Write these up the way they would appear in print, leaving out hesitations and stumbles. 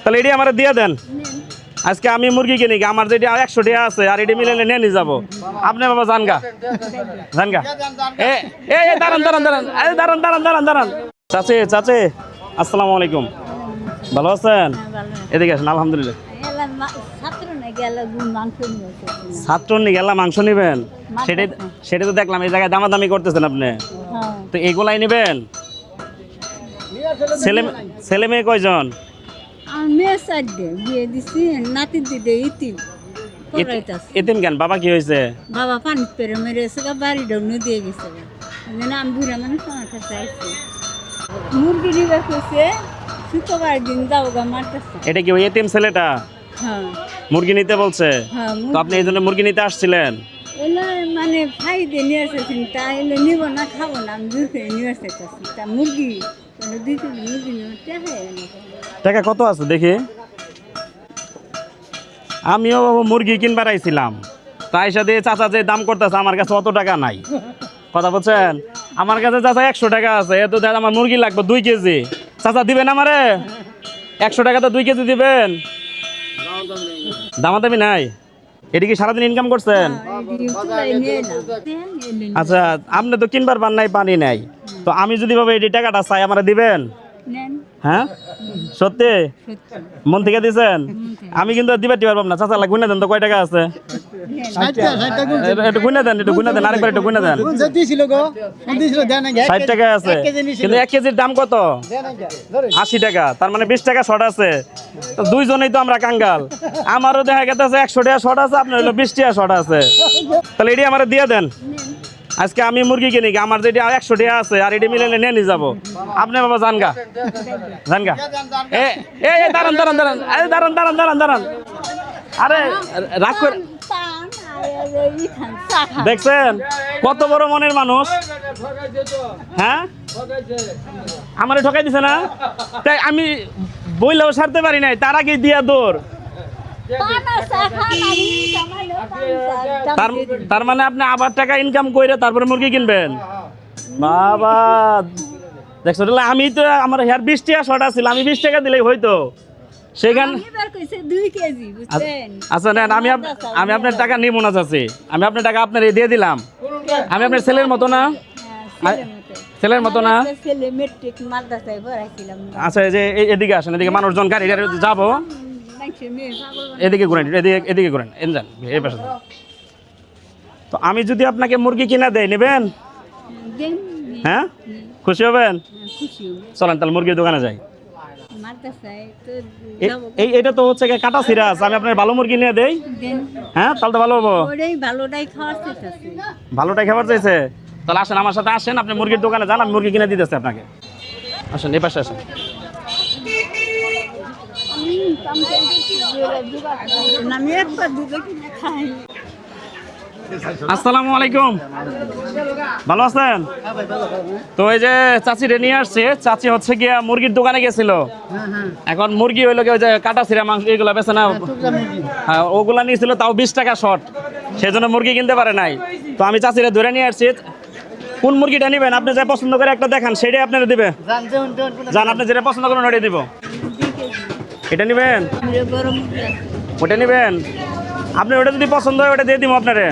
তাহলে এটি আমার দিয়ে দেন। আজকে আমি মুরগি কিনি, আমার যেটি 100 টাকা আছে আর এটি মিলে নিয়ে নিয়ে যাবো। আপনি বাবা জানগা জানগা এ এ দাঁড়ান দাঁড়ান দাঁড়ান দাঁড়ান দাঁড়ান দাঁড়ান দাঁড়ান চাচি চাচি আসসালামু আলাইকুম, ভালো আছেন? এদিকে আসেন। আলহামদুলিল্লাহ। ছাত্র নিয়ে গেলাম মাংস নিবেন, সেটাই তো দেখলাম এই জায়গায় দামাদামি করতেছেন আপনি। তো এগুলাই নিবেন? ছেলে মেয়ে কয়জন? এতিম কেন? বাবা কি হয়েছে? বাবা পানি পেরে মেরেছে, বাড়ি ডাউনে দিয়ে গেছে। আমি বুড়া মানুষ, আমার কাছে আইছে মুরগি নিবার কইছে, শুক্রবার দিন যাও গা মারতেছে। এটা কি ওই এতিম ছেলেটা? হ্যাঁ, মুরগি নিতে বলছে। হ্যাঁ, তো আপনি এই জন্য মুরগি নিতে আসছিলেন? এলা মানে ভাই দিয়ে নিয়ে আসতেছেন, তা এলে নিব না, খাবো না, আমি দূর করে নিয়ে আসতেছি। তা মুরগি দিতে মুরগি টাকা কত আছে দেখি? আমিও মুরগি কিনবার আইছিলাম, তাই সাথে চাচা যে দাম করতেছে আমার কাছে অত টাকা নাই। কথা বলছেন? আমার কাছে চাচা 100 টাকা আছে, এত আমার মুরগি লাগবে 2 কেজি। চাচা দিবেন আমারে 100 টাকা? তো 2 কেজি দিবেন। দামাদামি নাই। এদিকে সারাদিন ইনকাম করছেন? আচ্ছা, আপনি তো কিনবার পান নাই, পানি নাই, তো আমি যদি ভাবে এই টাকাটা চাই আমারে দিবেন? হ্যাঁ সত্যি? মন থেকে দিছেন? আমি কিন্তু দিবার পারব না। চাচা গুনে দেন তো, কয় টাকা আছে? একটু গুনে দেন, একটু গুনে দেন, আরেকবার একটু গুনে দেন। 60 টাকা আছে, কিন্তু 1 কেজির দাম কত? 80 টাকা। তার মানে 20 টাকা শর্ট আছে। তো দুইজনেই তো আমরা কাঙ্গাল। আমারও দেখা গেছে 100 টাকা শর্ট আছে, আপনার হলো 20 টাকা শর্ট আছে। তাহলে এটি আমার দিয়ে দেন। আজকে আমি মুরগি কিনি, আমার যেটি 100 টাকা আছে আর এটি মিলে নিয়ে নিয়ে যাবো। আপনি বাবা জানগা জানগা এ এ দাঁড়ান দাঁড়ান দাঁড়ান দাঁড়ান দাঁড়ান দাঁড়ান দাঁড়ান আরে রাগ করে দেখছেন কত বড় মনের মানুষ? হ্যাঁ, আমারে ঠকাই দিছে না? তাই আমি বইলেও সারতে পারি নাই, তার আগে দিয়া দৌড়। তার মানে আপনি আবার টাকা ইনকাম করে তারপরে মুরগি কিনবেন? বাবা দেখছো, আমি তো আমার হেয়ার 20 টাকা শর্ট আছিল, আমি 20 টাকা দিলেই হইতো সেখানে। আচ্ছা নেন, আমি আপনার টাকা নিব না চাচ্ছি, আমি আপনার টাকা আপনার দিয়ে দিলাম। আমি আপনার ছেলের মতো না? ছেলের মতো না? আচ্ছা, এই যে এদিকে আসেন, এদিকে মানুষজন গাড়ি যাবো, এদিকে ঘুরেন, এদিকে ঘুরেন, যান এই পাশে। তো আমি যদি আপনাকে মুরগি কিনা দেই, নেবেন? হ্যাঁ, খুশি হবেন? চলেন তাহলে মুরগির দোকানে যাই। এটা তো হচ্ছে কাটা সিরাজ, আমি আপনার ভালো মুরগি নিয়ে দেই। হ্যাঁ, তাহলে তো ভালো হবো। ভালোটাই খাবার চাইছে? তাহলে আসেন আমার সাথে, আসেন আপনি মুরগির দোকানে যান, আমি মুরগি কিনে দিতেছি আপনাকে। আসেন এই পাশে আসেন। আসসালামু আলাইকুম, ভালো আছেন? তো এই যে চাচি রে নিয়ে আসছে, চাচি হচ্ছে গিয়া মুরগির দোকানে গেছিল। এখন মুরগি হইলো কি ওই যে কাটা ছিঁড়া মাংস এগুলো বেছে না, হ্যাঁ ওগুলা নিয়েছিল, তাও 20 টাকা শর্ট, সেই জন্য মুরগি কিনতে পারে নাই। তো আমি চাচিরে ধরে নিয়ে আসছি। কোন মুরগিটা নেবেন? আপনি যা পছন্দ করে একটা দেখান, সেটাই আপনারা দিবে। জান, আপনি যেটা পছন্দ করেন ওটাই দিব। এটা নেবেন? ওটা নেবেন? আপনি ওটা যদি পছন্দ হয় ওটা দিয়ে দিব আপনারে।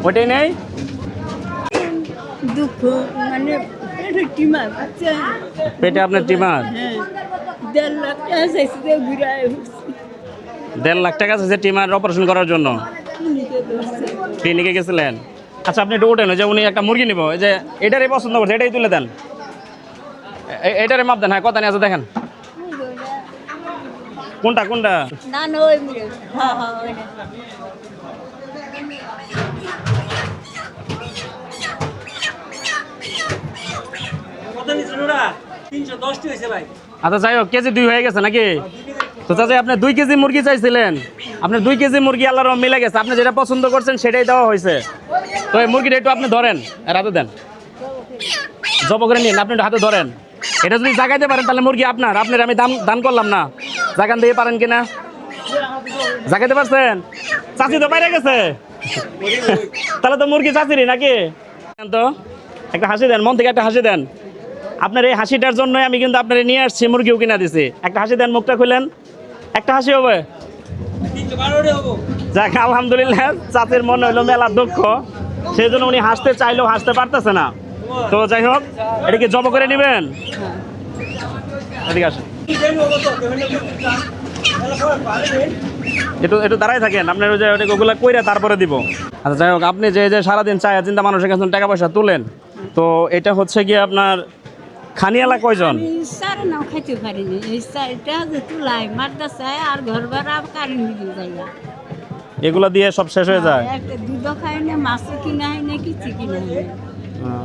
ওটাই নেই? পেটে আপনার টিমার? 1.5 লাখ টাকা আছে টিমার অপারেশন করার জন্য, ক্লিনিকে গেছিলেন? আচ্ছা, আপনি একটু ওঠেন, যে উনি একটা মুরগি নিব, এই যে এটারই পছন্দ করছে, এটাই তুলে দেন, এটারে মাপ দেন। হ্যাঁ, কথা নিয়ে আছে, দেখেন কোনটা কোনটা। আচ্ছা যাই হোক, কেজি 2 হয়ে গেছে নাকি? তো চাচা আপনি 2 কেজি মুরগি চাইছিলেন, আপনার 2 কেজি মুরগি আল্লাহর রহমতে মিলে গেছে। আপনি যেটা পছন্দ করছেন সেটাই দেওয়া হয়েছে। তো এই মুরগিটা একটু আপনি ধরেন, আর হাতে দেন, জব করে নিন, আপনি হাতে ধরেন। এটা যদি জাগাইতে পারেন তাহলে মুরগি আপনার, আমি দান করলাম না। জাগান দিয়ে পারেন কিনা? জাগাইতে পারছেন? চাচি তো বাইরে গেছে, তাহলে তো মুরগি চাচিরই নাকি? তো একটা হাসি দেন, মন থেকে একটা হাসি দেন। আপনার এই হাসিটার জন্যই আমি কিন্তু আপনার নিয়ে আসছি, মুরগিও কিনা দিছি। একটা হাসি দেন, মুখটা খুলেন, একটা হাসি হবে। যাক আলহামদুলিল্লাহ, চাচির মনে হইলো মেলা দুঃখ, সেই জন্য উনি হাসতে চাইলেও হাসতে পারতেছে না। তো যাই হোক, এটা কি জব করে নেবেন? এদিকে আসেন, একটু দাঁড়াই থাকেন, আপনার ওই যে ওগুলো কইরা তারপরে দিব। আচ্ছা যাই হোক, আপনি যে সারাদিন চায় চিন্তা মানুষের কাছে টাকা পয়সা তুলেন, তো এটা হচ্ছে গিয়ে আপনার খানিয়ালা কয়জন? সারা নাও খাইতে পারিনি, এই চারটা যে তুলাই মারতে চায় আর ঘর ভাড়া কারেন্ট দিতে যাইয়া এগুলো দিয়ে সব শেষ হয়ে যায়। একটা দুধ খাই না, মাছ কিনা হয় না, কিছু কিনা হয় না।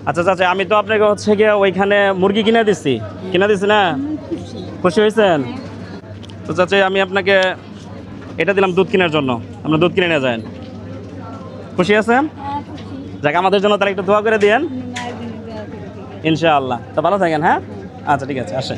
আচ্ছা চাচা, আমি তো আপনাকে হচ্ছে গিয়ে ওইখানে মুরগি কিনে দিচ্ছি না? আমি খুশি। খুশি হয়েছেন? তো চাচা আমি আপনাকে এটা দিলাম দুধ কেনার জন্য, আপনার দুধ কিনে নিয়ে যান। খুশি আছেন? হ্যাঁ, খুশি। যাক আমাদের জন্য তারা একটু দোয়া করে দিয়েন মায়ের জন্য দোয়া করে দিবেন। ইনশাআল্লাহ। তো ভালো থাকেন, হ্যাঁ? আচ্ছা ঠিক আছে, আসেন।